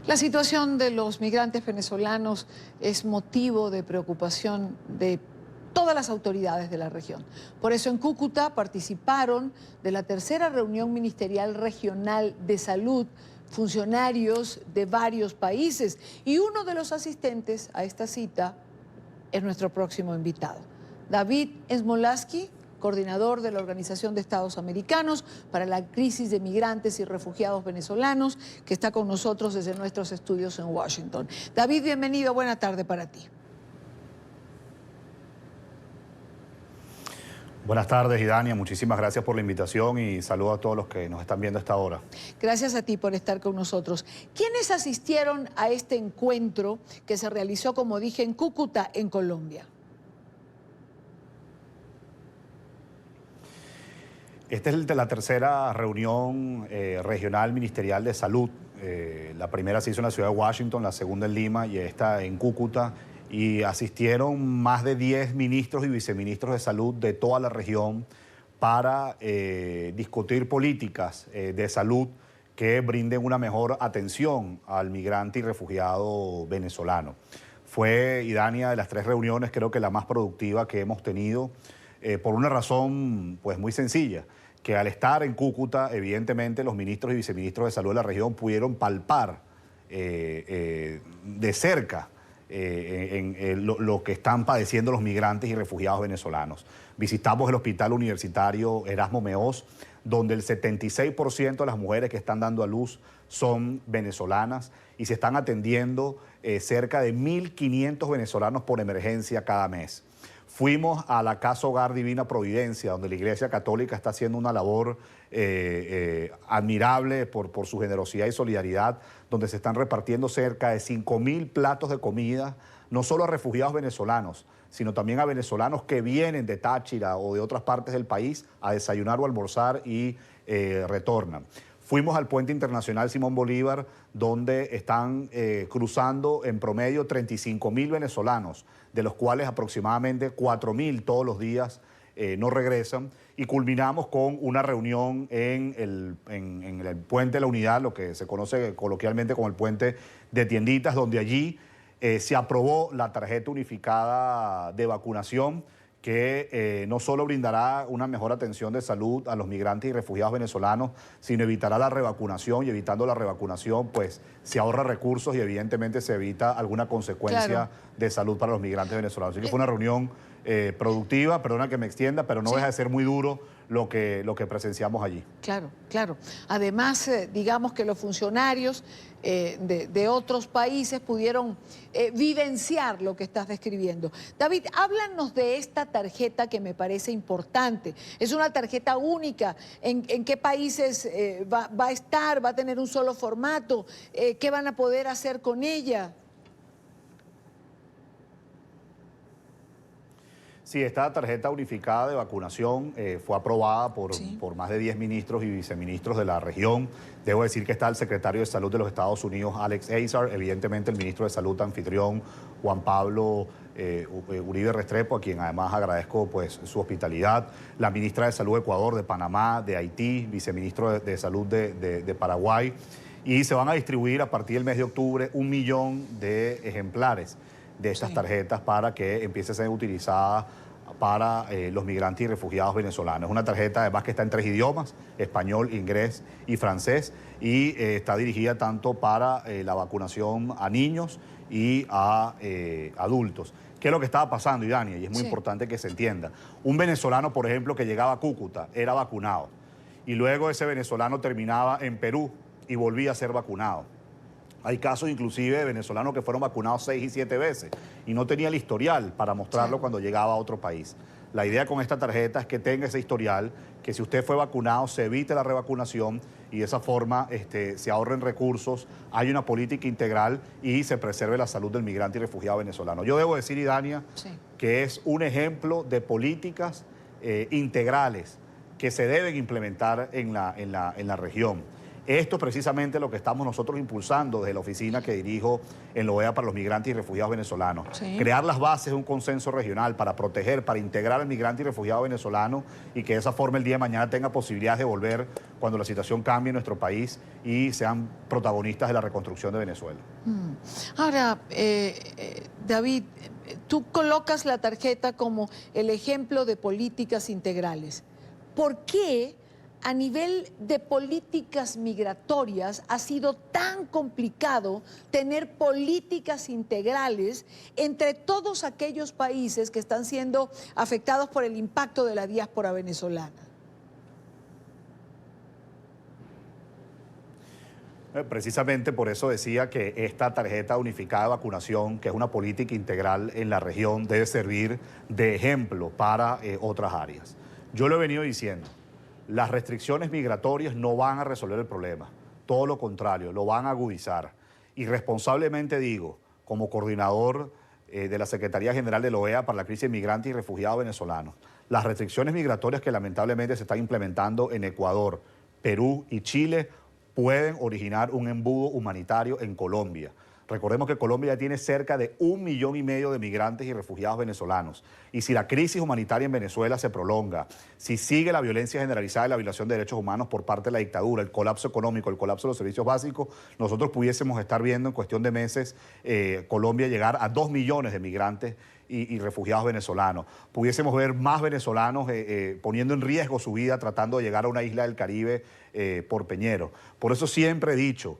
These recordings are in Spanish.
La situación de los migrantes venezolanos es motivo de preocupación de todas las autoridades de la región. Por eso en Cúcuta participaron de la tercera reunión ministerial regional de salud funcionarios de varios países y uno de los asistentes a esta cita es nuestro próximo invitado, David Smolarsky, coordinador de la Organización de Estados Americanos para la crisis de migrantes y refugiados venezolanos, que está con nosotros desde nuestros estudios en Washington. David, bienvenido, buena tarde para ti. Buenas tardes, Idania. Muchísimas gracias por la invitación y saludo a todos los que nos están viendo a esta hora. Gracias a ti por estar con nosotros. ¿Quiénes asistieron a este encuentro que se realizó, como dije, en Cúcuta, en Colombia? Esta es la tercera reunión regional ministerial de salud. La primera se hizo en la ciudad de Washington, la segunda en Lima y esta en Cúcuta. Y asistieron más de 10 ministros y viceministros de salud de toda la región para discutir políticas de salud que brinden una mejor atención al migrante y refugiado venezolano. Fue, Idania, de las tres reuniones creo que la más productiva que hemos tenido, por una razón pues muy sencilla, que al estar en Cúcuta, evidentemente los ministros y viceministros de salud de la región pudieron palpar de cerca lo que están padeciendo los migrantes y refugiados venezolanos. Visitamos el hospital universitario Erasmo Meós, donde el 76% de las mujeres que están dando a luz son venezolanas y se están atendiendo cerca de 1.500 venezolanos por emergencia cada mes. Fuimos a la Casa Hogar Divina Providencia, donde la Iglesia Católica está haciendo una labor admirable por su generosidad y solidaridad, donde se están repartiendo cerca de 5.000 platos de comida, no solo a refugiados venezolanos, sino también a venezolanos que vienen de Táchira o de otras partes del país a desayunar o almorzar y retornan. Fuimos al Puente Internacional Simón Bolívar, donde están cruzando en promedio 35.000 venezolanos, de los cuales aproximadamente 4.000 todos los días no regresan. Y culminamos con una reunión en el Puente de la Unidad, lo que se conoce coloquialmente como el Puente de Tienditas, donde allí se aprobó la tarjeta unificada de vacunación, que no solo brindará una mejor atención de salud a los migrantes y refugiados venezolanos, sino evitará la revacunación, y evitando la revacunación pues se ahorra recursos y evidentemente se evita alguna consecuencia de salud para los migrantes venezolanos. Así que fue una reunión productiva, perdona que me extienda, pero no deja de ser muy duro lo que presenciamos allí. Claro, claro. Además, digamos que los funcionarios de otros países pudieron vivenciar lo que estás describiendo. David, háblanos de esta tarjeta que me parece importante. Es una tarjeta única. ¿En qué países va a estar? ¿Va a tener un solo formato? ¿Qué van a poder hacer con ella? Sí, esta tarjeta unificada de vacunación fue aprobada por más de 10 ministros y viceministros de la región. Debo decir que está el secretario de Salud de los Estados Unidos, Alex Azar, evidentemente el ministro de Salud anfitrión, Juan Pablo Uribe Restrepo, a quien además agradezco pues, su hospitalidad, la ministra de Salud de Ecuador, de Panamá, de Haití, viceministro de Salud de Paraguay, y se van a distribuir a partir del mes de octubre 1 millón de ejemplares de estas tarjetas para que empiece a ser utilizada para los migrantes y refugiados venezolanos. Es una tarjeta además que está en 3 idiomas, español, inglés y francés, y está dirigida tanto para la vacunación a niños y a adultos. ¿Qué es lo que estaba pasando, Idania? Y es muy importante que se entienda. Un venezolano, por ejemplo, que llegaba a Cúcuta, era vacunado, y luego ese venezolano terminaba en Perú y volvía a ser vacunado. Hay casos inclusive de venezolanos que fueron vacunados 6 y 7 veces y no tenía el historial para mostrarlo cuando llegaba a otro país. La idea con esta tarjeta es que tenga ese historial, que si usted fue vacunado se evite la revacunación y de esa forma se ahorren recursos, hay una política integral y se preserve la salud del migrante y refugiado venezolano. Yo debo decir, Idania, que es un ejemplo de políticas integrales que se deben implementar en la región. Esto es precisamente lo que estamos nosotros impulsando desde la oficina que dirijo en la OEA para los migrantes y refugiados venezolanos. Sí. Crear las bases de un consenso regional para proteger, para integrar al migrante y refugiado venezolano y que de esa forma el día de mañana tenga posibilidades de volver cuando la situación cambie en nuestro país y sean protagonistas de la reconstrucción de Venezuela. Ahora, David, tú colocas la tarjeta como el ejemplo de políticas integrales. ¿Por qué a nivel de políticas migratorias ha sido tan complicado tener políticas integrales entre todos aquellos países que están siendo afectados por el impacto de la diáspora venezolana? Precisamente por eso decía que esta tarjeta unificada de vacunación, que es una política integral en la región, debe servir de ejemplo para otras áreas. Yo lo he venido diciendo, las restricciones migratorias no van a resolver el problema, todo lo contrario, lo van a agudizar. Y responsablemente digo, como coordinador de la Secretaría General de la OEA para la crisis de migrantes y refugiados venezolanos, las restricciones migratorias que lamentablemente se están implementando en Ecuador, Perú y Chile pueden originar un embudo humanitario en Colombia. Recordemos que Colombia ya tiene cerca de 1,5 millones de migrantes y refugiados venezolanos. Y si la crisis humanitaria en Venezuela se prolonga, si sigue la violencia generalizada y la violación de derechos humanos por parte de la dictadura, el colapso económico, el colapso de los servicios básicos, nosotros pudiésemos estar viendo en cuestión de meses Colombia llegar a 2 millones de migrantes y refugiados venezolanos. Pudiésemos ver más venezolanos poniendo en riesgo su vida tratando de llegar a una isla del Caribe por Peñero. Por eso siempre he dicho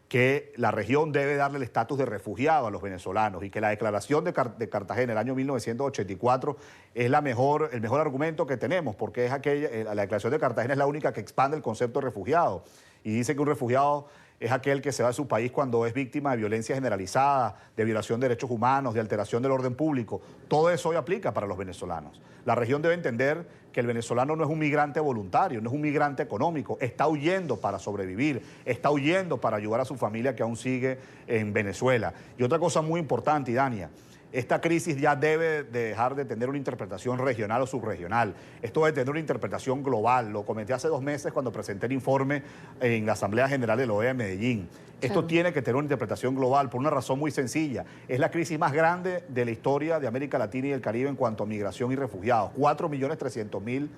que la región debe darle el estatus de refugiado a los venezolanos y que la declaración de Cartagena en el año 1984 es el mejor argumento que tenemos, porque es la declaración de Cartagena es la única que expande el concepto de refugiado y dice que un refugiado es aquel que se va de su país cuando es víctima de violencia generalizada, de violación de derechos humanos, de alteración del orden público. Todo eso hoy aplica para los venezolanos. La región debe entender que el venezolano no es un migrante voluntario, no es un migrante económico, está huyendo para sobrevivir, está huyendo para ayudar a su familia que aún sigue en Venezuela. Y otra cosa muy importante, Idania, esta crisis ya debe de dejar de tener una interpretación regional o subregional. Esto debe tener una interpretación global. Lo comenté hace 2 meses cuando presenté el informe en la Asamblea General de la OEA en Medellín. Esto tiene que tener una interpretación global por una razón muy sencilla. Es la crisis más grande de la historia de América Latina y el Caribe en cuanto a migración y refugiados. 4.300.000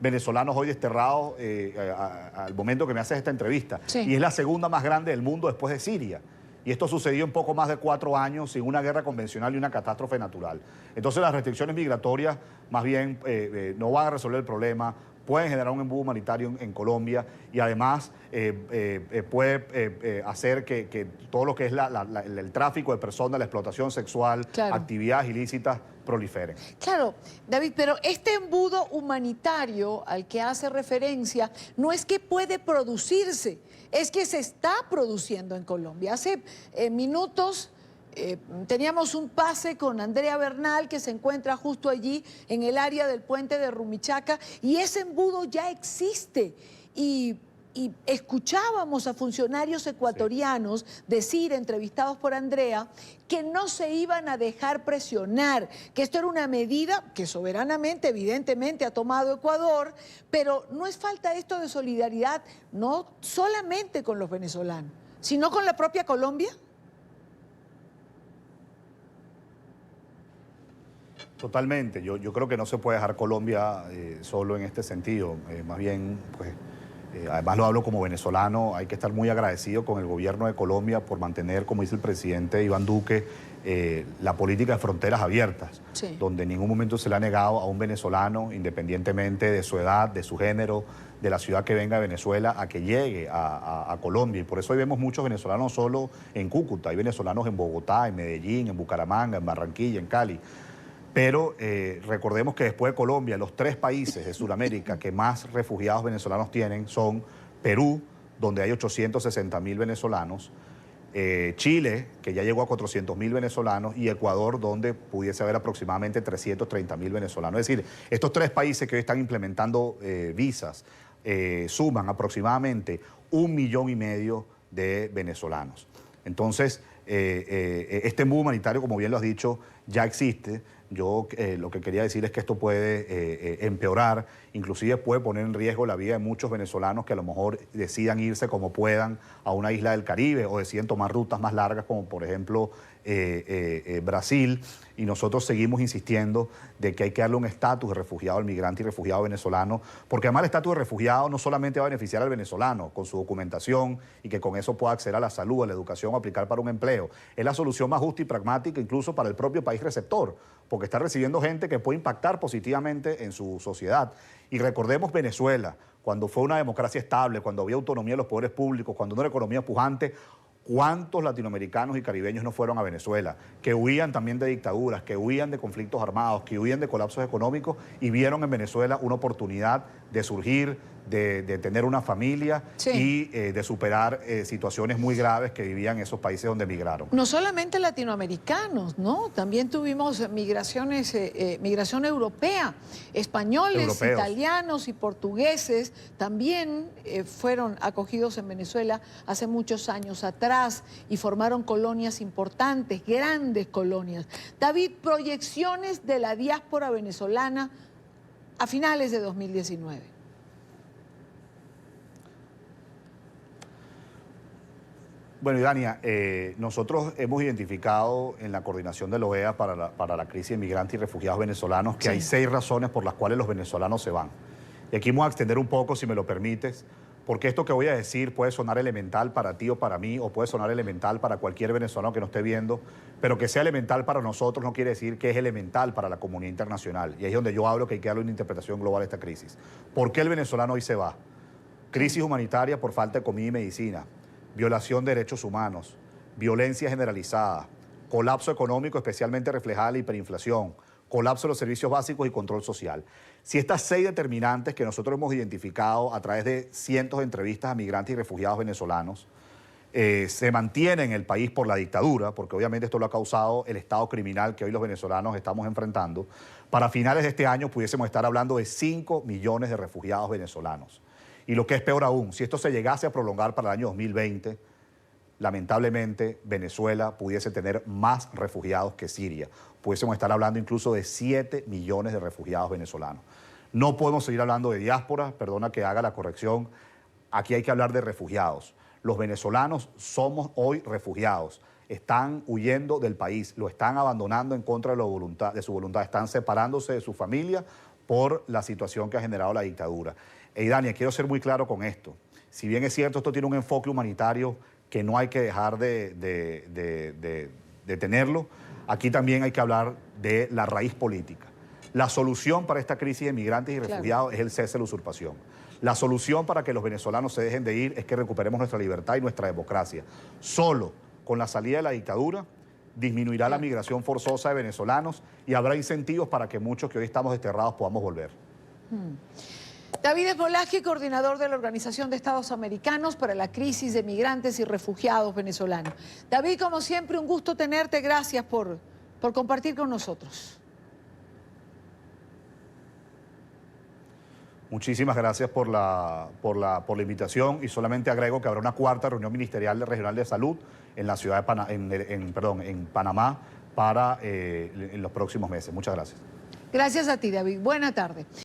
venezolanos hoy desterrados al momento que me haces esta entrevista. Sí. Y es la segunda más grande del mundo después de Siria. Y esto sucedió en poco más de 4 años sin una guerra convencional y una catástrofe natural. Entonces las restricciones migratorias más bien no van a resolver el problema, pueden generar un embudo humanitario en Colombia y además puede hacer que todo lo que es el tráfico de personas, la explotación sexual, actividades ilícitas proliferen. Claro, David, pero este embudo humanitario al que hace referencia no es que puede producirse, es que se está produciendo en Colombia. Hace minutos teníamos un pase con Andrea Bernal, que se encuentra justo allí en el área del puente de Rumichaca, y ese embudo ya existe. Y escuchábamos a funcionarios ecuatorianos decir, entrevistados por Andrea, que no se iban a dejar presionar, que esto era una medida que soberanamente, evidentemente, ha tomado Ecuador, pero no es falta esto de solidaridad, no solamente con los venezolanos, sino con la propia Colombia. Totalmente. Yo creo que no se puede dejar Colombia solo en este sentido. Más bien, pues, además lo hablo como venezolano, hay que estar muy agradecido con el gobierno de Colombia por mantener, como dice el presidente Iván Duque, la política de fronteras abiertas, donde en ningún momento se le ha negado a un venezolano, independientemente de su edad, de su género, de la ciudad que venga de Venezuela, a que llegue a Colombia. Y por eso hoy vemos muchos venezolanos solo en Cúcuta, hay venezolanos en Bogotá, en Medellín, en Bucaramanga, en Barranquilla, en Cali. Pero recordemos que después de Colombia, los 3 países de Sudamérica que más refugiados venezolanos tienen son Perú, donde hay 860.000 venezolanos, Chile, que ya llegó a 400.000 venezolanos, y Ecuador, donde pudiese haber aproximadamente 330.000 venezolanos. Es decir, estos 3 países que hoy están implementando visas suman aproximadamente 1,5 millones de venezolanos. Entonces, este embudo humanitario, como bien lo has dicho, ya existe. Yo lo que quería decir es que esto puede empeorar, inclusive puede poner en riesgo la vida de muchos venezolanos que a lo mejor decidan irse como puedan a una isla del Caribe o deciden tomar rutas más largas como por ejemplo Brasil, y nosotros seguimos insistiendo de que hay que darle un estatus de refugiado al migrante y refugiado venezolano, porque además el estatus de refugiado no solamente va a beneficiar al venezolano con su documentación y que con eso pueda acceder a la salud, a la educación o aplicar para un empleo, es la solución más justa y pragmática incluso para el propio país receptor, porque está recibiendo gente que puede impactar positivamente en su sociedad. Y recordemos Venezuela, cuando fue una democracia estable, cuando había autonomía de los poderes públicos, cuando no era economía pujante. ¿Cuántos latinoamericanos y caribeños no fueron a Venezuela? Que huían también de dictaduras, que huían de conflictos armados, que huían de colapsos económicos y vieron en Venezuela una oportunidad de surgir, de tener una familia y de superar situaciones muy graves que vivían en esos países donde emigraron. No solamente latinoamericanos, ¿no? También tuvimos migración europea, españoles, italianos y portugueses también fueron acogidos en Venezuela hace muchos años atrás y formaron colonias importantes, grandes colonias. David, proyecciones de la diáspora venezolana a finales de 2019. Bueno, y Dania, nosotros hemos identificado en la coordinación de la OEA para la crisis de migrantes y refugiados venezolanos que hay 6 razones por las cuales los venezolanos se van. Y aquí vamos a extender un poco, si me lo permites, porque esto que voy a decir puede sonar elemental para ti o para mí, o puede sonar elemental para cualquier venezolano que nos esté viendo, pero que sea elemental para nosotros no quiere decir que es elemental para la comunidad internacional. Y ahí es donde yo hablo que hay que darle una interpretación global a esta crisis. ¿Por qué el venezolano hoy se va? Crisis humanitaria por falta de comida y medicina, violación de derechos humanos, violencia generalizada, colapso económico especialmente reflejada en la hiperinflación, colapso de los servicios básicos y control social. Si estas 6 determinantes que nosotros hemos identificado a través de cientos de entrevistas a migrantes y refugiados venezolanos se mantienen en el país por la dictadura, porque obviamente esto lo ha causado el estado criminal que hoy los venezolanos estamos enfrentando, para finales de este año pudiésemos estar hablando de 5 millones de refugiados venezolanos. Y lo que es peor aún, si esto se llegase a prolongar para el año 2020, lamentablemente Venezuela pudiese tener más refugiados que Siria. Pudiésemos estar hablando incluso de 7 millones de refugiados venezolanos. No podemos seguir hablando de diáspora, perdona que haga la corrección, aquí hay que hablar de refugiados. Los venezolanos somos hoy refugiados, están huyendo del país, lo están abandonando en contra de su voluntad, están separándose de su familia por la situación que ha generado la dictadura. Y Dania, quiero ser muy claro con esto. Si bien es cierto, esto tiene un enfoque humanitario que no hay que dejar de tenerlo, aquí también hay que hablar de la raíz política. La solución para esta crisis de migrantes y refugiados es el cese de la usurpación. La solución para que los venezolanos se dejen de ir es que recuperemos nuestra libertad y nuestra democracia. Solo con la salida de la dictadura disminuirá la migración forzosa de venezolanos y habrá incentivos para que muchos que hoy estamos desterrados podamos volver. David Smolaski, coordinador de la Organización de Estados Americanos para la crisis de migrantes y refugiados venezolanos. David, como siempre, un gusto tenerte. Gracias por compartir con nosotros. Muchísimas gracias por la invitación y solamente agrego que habrá una 4ª reunión ministerial regional de salud en la ciudad de en Panamá para en los próximos meses. Muchas gracias. Gracias a ti, David. Buena tarde.